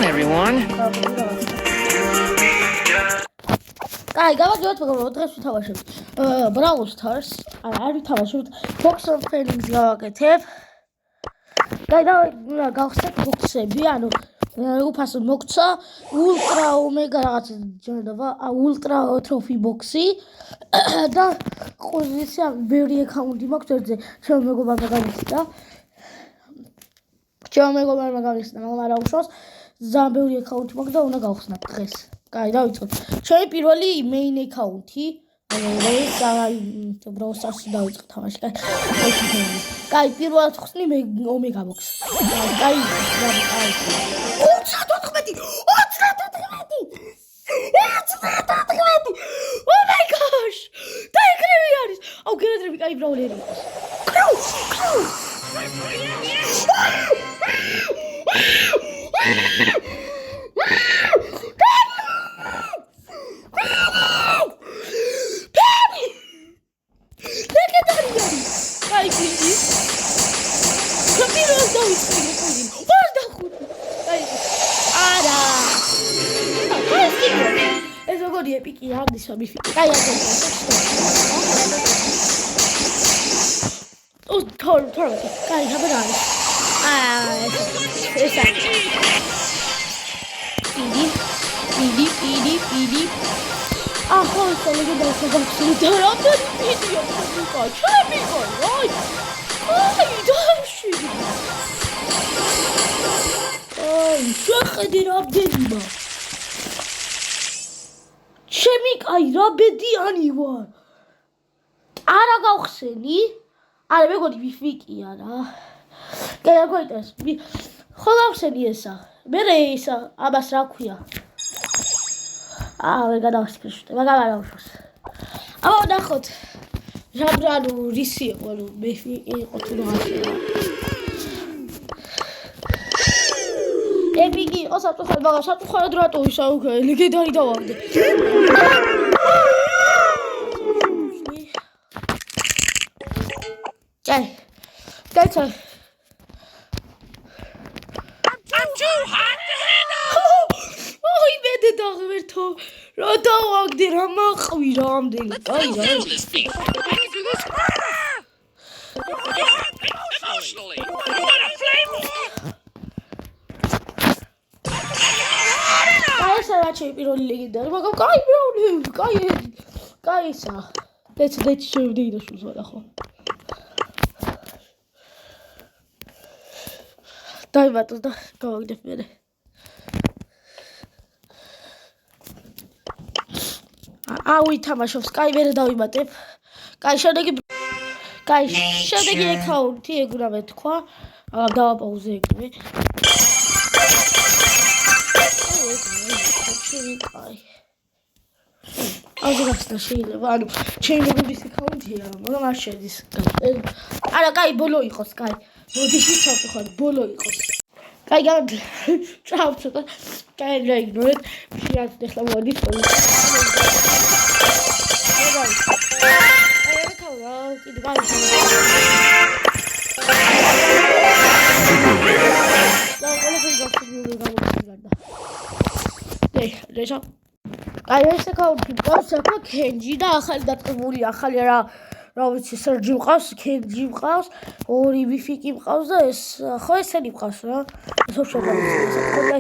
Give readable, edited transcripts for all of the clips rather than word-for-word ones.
everyone. Guys, გავაგებთ მოგობრალო, დღეს ვთავაშებთ Brawl Stars. არ ვითავაშებთ Boxer Trainings გავაკეთებ. Guys, გავხსნათ ბოქსები, ანუ უფასო მოგცა Ultra Omega რაღაც ჯერდობა, Ultra Trophy box-ი და ყურისი ბევრი აკაუნტი მაქვს ერთზე. ჩემ მეგობარმა გამიხსნა. მაგრამ უშავს ძალიან ბევრი აკაუნტი მაქვს და უნდა გავხსნათ დღეს. Guys, დავიწყოთ. ჩემი პირველი main აკაუნტი, ეს Brawl Stars-ში დავიწყე თამაში. Guys, პირველად ხსნი Omega box. Guys, 24. Oh my gosh! დაიგრევი არის. აუ, გერადრები კაი ბრაულერი იყოს. Epic არის მიფიქრე. Აი ასე. თორ. Guys, აბა არის. ეს არის. პიდი. ახლა სწავლები დავსაბუთი და რამდენი ვიდეო ვიყო. ჩემი გოი. აი, დავში. შეხედე რამდენია. ჩემი კაი რა ბედიანი ვარ. არა გავხსენი? არა მეგოდი ვიფიკია რა. კაი გოიტეს. ხო გავხსენი ესა. მე ესა აბას რა ქვია? ვერ გადავსკრიშტე. მაგრამ არა უშავს. აბა ნახოთ. ჟაბრანუ რისი იყო, ნუ მე იყო თუ რაღაცა. ეპიკი იყო საფრთხე, მაგრამ საფრთხე რატო ისა უკვე ლეგენდარი დავაგდე. Guys. I'm too hot to handle. Ой, მე დაღვერთო. რა დავაგდე რა მაყვი რამდენი. Guys, Emotionally. What a flame. საჩი პირველი ლეგენდარი, მაგრამ კაისა. Let's show the shoes ხო. დავიბატო და გავაგდებ მე. ვითამაშობს, ვერ დავიბატებ. შედეგი აკაუნტი ეგრევე თქვა. დავაპაუზე ეგრევე. აღგახსნა შეიძლება, ანუ ჩემი მეგობრის აკაუნტია, მაგრამ არ შედის. არა, ბოლო იყოს, მოდი შევწავ, ბოლო იყოს. ჭავ ცოტა. რა იგნორეთ. შეიძლება ახლა მოდის. ეს აკაუნტი მყავს ახლა კენჯი და ახალი დაწყებული ახალი რა ვიცი სერჯი მყავს, კენჯი მყავს, ორი ვიფიკი მყავს და ეს ხო ესენი მყავს რა. ეს უფრო შეიძლება.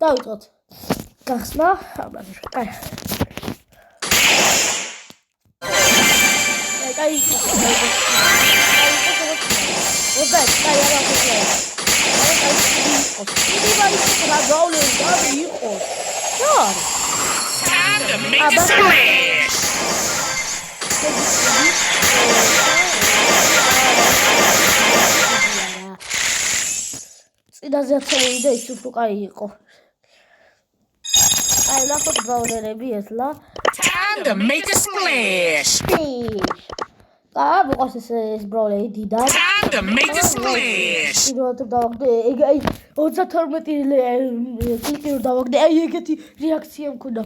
დავიწყოთ. გახსნა, აბა. Time to make a splash. წინაზე აცელე ის უფრო კაი იყო. ნახოთ ბრაულერები ესლა. Time to make a splash. მოყავს ეს ბრაულერი დიდად. Time to make a splash. პირველად დავაგდე, აი 32 კლიკი დავაგდე, აი ეგეთი რეაქცია მქონდა.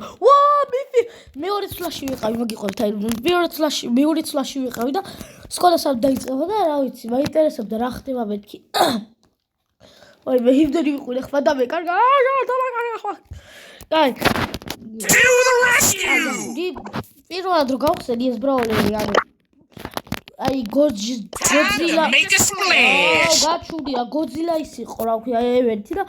მიფი მეორე წლაში ვიყავი, მოგიყვებით, აი მეორე წლაში ვიყავი და სკოლას არ დაიწყება და რა ვიცი, მაინტერესებდა რა ხდება მეთქი. ой, მე იმდენი ვიყურე ხმა და მე კარგა. კაი. To the rescue! პირველად რო გავხსენი ეს ბრაულერი არის. აი გოძილა Make a splash! გაჩუდია გოძილა ის იყო რა ქვია ევენთი და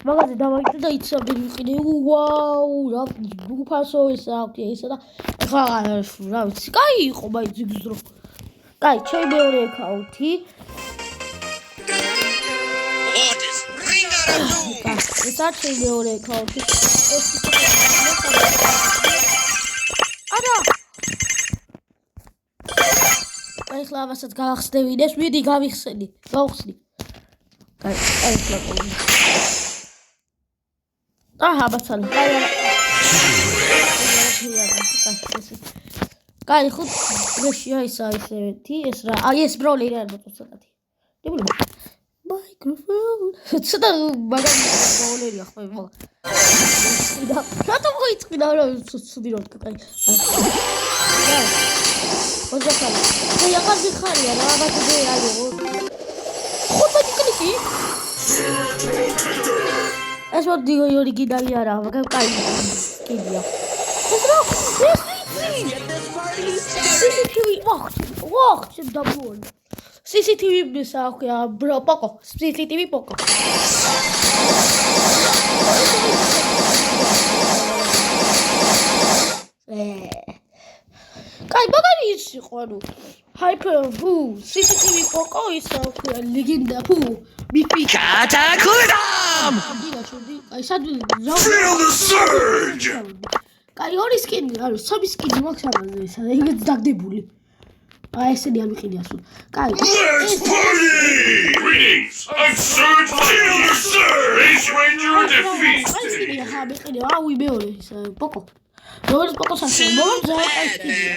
მაგაზე დავაიტო და იცავდი ვიყიდე ვაუ რა უფასო ის რა ქვია ისა და ხა რა ვიცი კაი იყო მაინც ზიგზრო კაი ჩემი მეორე აკაუნტი Orders, ring out of doom! ეს არის ჩემი მეორე აკაუნტი არა აი ხლავასაც გავახსნევინეს მიდი გავიხსენი გავხსნი კაი აი ხლავი აჰა ბაცალი კაი ხო მეშია ისა ესეთი ეს რა აი ეს ბროლერი არ მოწოდათი დებული მიკროფონ ცოტა მაგარი ბროლერია ხო და რატომ მოიწინა რა ცუდი რო კაი ოჯახალი და აღარ გიხარია რა ბატონი აიო ხო ბატონი ეს მოდი ორიგინალი არა მაგრამ კაი კიდია ეს რა ეს CCTV ვახტი დაბუონ CCTV მისა ხა ბრო პოკო CCTV პოკო კაი მაგარი ის იყო ანუ Hyper Boo CCTV პოკო ის ხა ლეგენდა ფუ მიფი Cataclysm! აი სად Feel the surge! კაი ორი სკინი არის სამი სკინი მაქვს ამაზე ისა ეგეც დაგდებული აი ესენი არ მიყიდია სულ კაი Let's party! Greetings! I'm Surge! Feel the surge! Ace Ranger defeated! აი სკინი ხა მიყიდია აუი მეორე ისა პოკო როგორც პოკო სასწავლო მოძა აი სკინია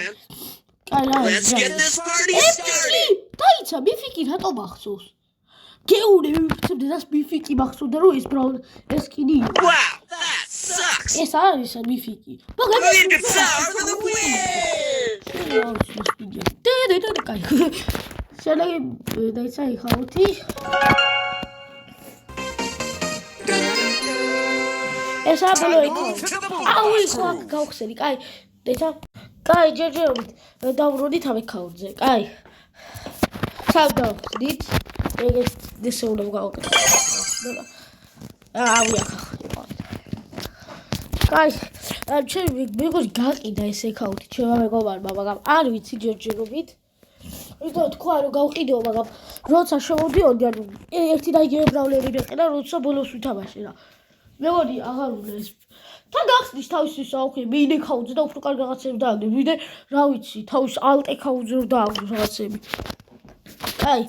კაი Let's get this party started! დაიცა მიფიკი რატო მახსოვს გეუნე მიფიქრე და მიფიკი მახსოვდა რომ ეს ბრაულ ეს სკინი Wow, that sucks! ეს არის მიფიკი მაგრამ We get sour for the win! კაი შეიძლება დაიცა ხაუთი ეს აბლო იქ აუ ის გავხსენი კაი დაიცა კაი ჯერჯერობით დავროდით ამ აკაუნტზე კაი საგავხსნით ეგეც დესეულო გავაკეთე აუ ახლა კაი ჩემი მეგობრი გაყიდა ეს აკაუნტი ჩემმა მეგობარმა მაგრამ არ ვიცი ჯერჯერობით ვითომ თქვა რომ გავყიდეო მაგრამ როცა შემოდიოდი ანუ ერთი და იგივე ბრაულერი მეყედა როცა ბოლოს ვითამაშე რა მეგოდი აღარ უნდა ეს თან გახსნის თავისთვის აუქე მეინ აკაუნტზე და უფრო კარგი რაღაცები დააგდე ვიდრე რა ვიცი თავის ალტ აკაუნტზე რომ დააგდო რაღაცები აი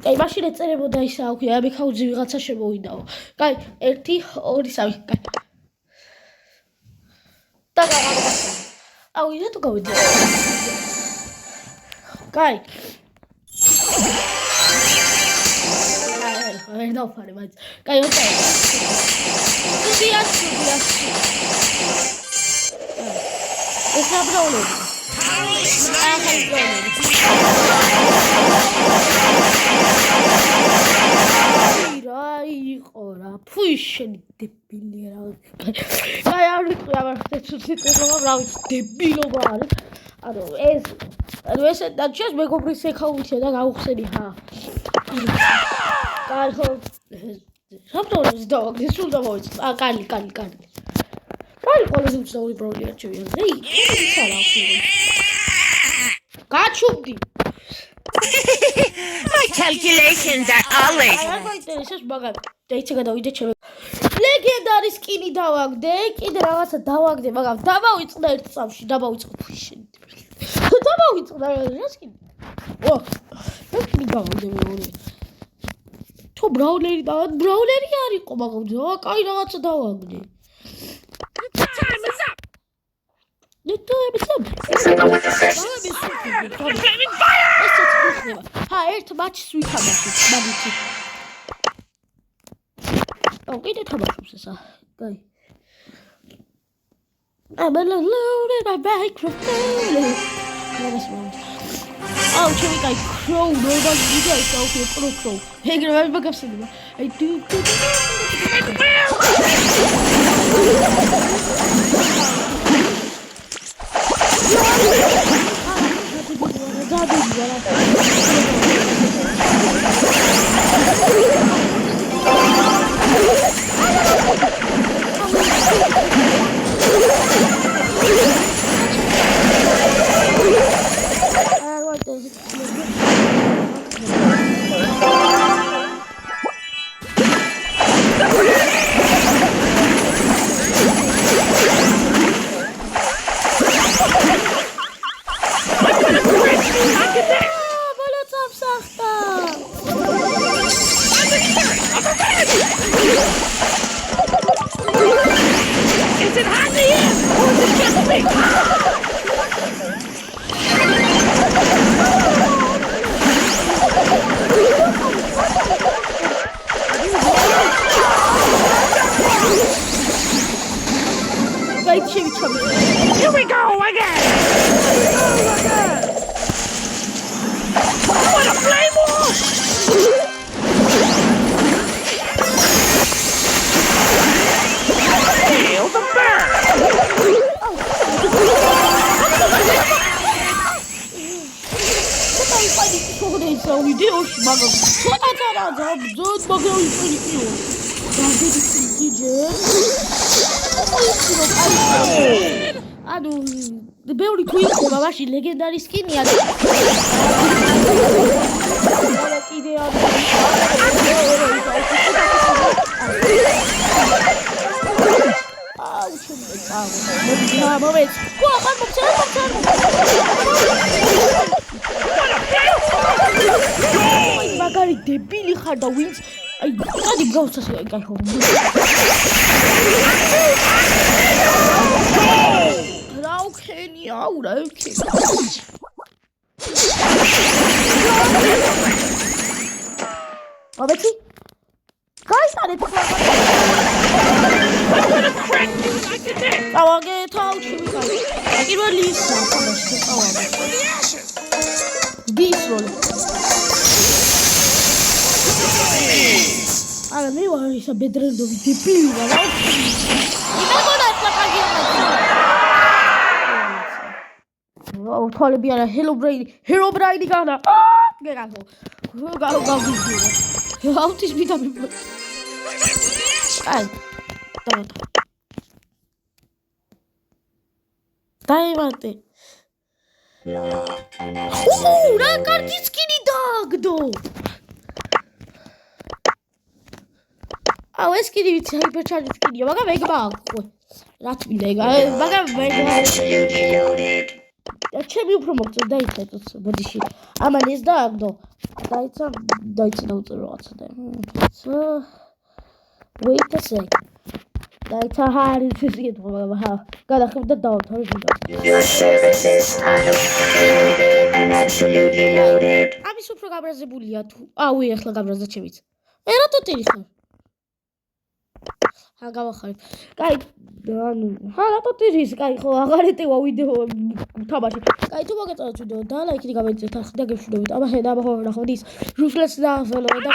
კაი მაშინ ეწერებოდა ის აუქე ამ აკაუნტზე ვიღაცა შემოვიდაო კაი 1 2 3 კაი და აუ ისა თუ გავიდე კაი აი დავფარე მაინც კაი ოკეი დიასი ეს აბრაულები რაი იყო რა ფუი შენი დებილი რა კაი არ ვიყრი ამას ცუციტება რა ვიცი დებილობა არის ანუ ეს და ჩეს მეგობრის აკაუნტია და გავხსენი ხა კაი ხო საფრთხეს დავაგდე სულ დავიწყე კალი კაი ყველაზე უცნაური პრობლემა ჩემია ზეი გაჩუბდი My calculations are always არ მაინტერესებს მაგრამ დაიცა გადავიდე ჩემი ლეგენდარი სკინი დავაგდე კიდე რაღაცა დავაგდე მაგრამ დავავიწყდა ერთ წამში დავავიწყო ფუშენი დავავიწყდა რა სკინი ო ეს კი გავაგდე მეორე თუ ბრაულერი არ იყო მაგრამ კაი რაღაცა დავაგდე Time is up! ჰა ერთ მატჩს ვითამაშეთ მაგითი ო კიდე თამაშობს ესა კაი I'm a loaded my microphone აუ ჩემი კაი ქროუ ნორმალი ვიდეო ის აუ ქროუ ეგრევე მაგაფსენება აი Is it hot in here? Or is it just me? Here we go again! What a flame war! Feel the burn! ვიდეოში მაგრამ ცოტა რა ძოდ მაგრამ ისინი ანუ ბევრი თუ იქნება მაშინ ლეგენდარი სკინია კიდე მაგარი დებილი ხარ და ვინც აი გადი გავს ასე კაი ხო რა უქენი აუ რა უქენი აბეთი გაიწარეთ ავაგე თავში ვიყავი პირველი ისაა თავში დისროლ არა მე ვარ ისა ბედრენდოვი დებილი რა იმაგონა ეთლაკაგია აუ თვალები არა ჰერობრაინი განა გერაგო გავგავი აუტის ვიტამინ აი დაიმატე რა კარგი სკინი დააგდო აუ ეს კიდე ვიცი ჰაიპერჩარჯი სკინია მაგრამ ეგ მაქვს რაც მინდა მაგრამ ჩემი უფრო მოგწონს დაიცეთ ბოდიში ამან ეს დააგდო დაიცა დაუწერო რაღაცა და wait a sec დაიცა ჰარი ცისიეთ მაგრამ გადახებ და დავთავრე ვიდეო Your services are located and absolutely loaded. ამის უფრო გაბრაზებულია თუ აუ ეხლა გაბრაზდა ჩემიც რატო ტირი ხარ გავახარებ. კაი, ანუ, რატო ტირის, კაი, ხო, აღარ ეტევა ვიდეო თამაში. კაი, თუ მოგეწონათ ვიდეო და ლაიქი გამეწევთ, ახლა და გეშვიდობით. აბა, ხედა, ნახოთ ის რუსლეს და follow და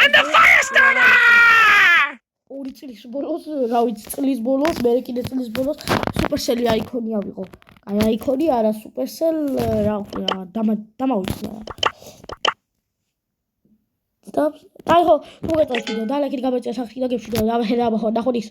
ორი წლის ბოლოს, რა ვიცი, წლის ბოლოს, მე კიდე წლის ბოლოს Supercell აიქონი ავიღო. აი, აიქონი არა, Supercell რა ქვია, დამავიწყდა. Stop. აი ხო, მოგეწონათ ვიდეო და ლაიქი გამეწევთ, ახლა და გეშვიდობით. აბა, ხედა, ნახოთ ის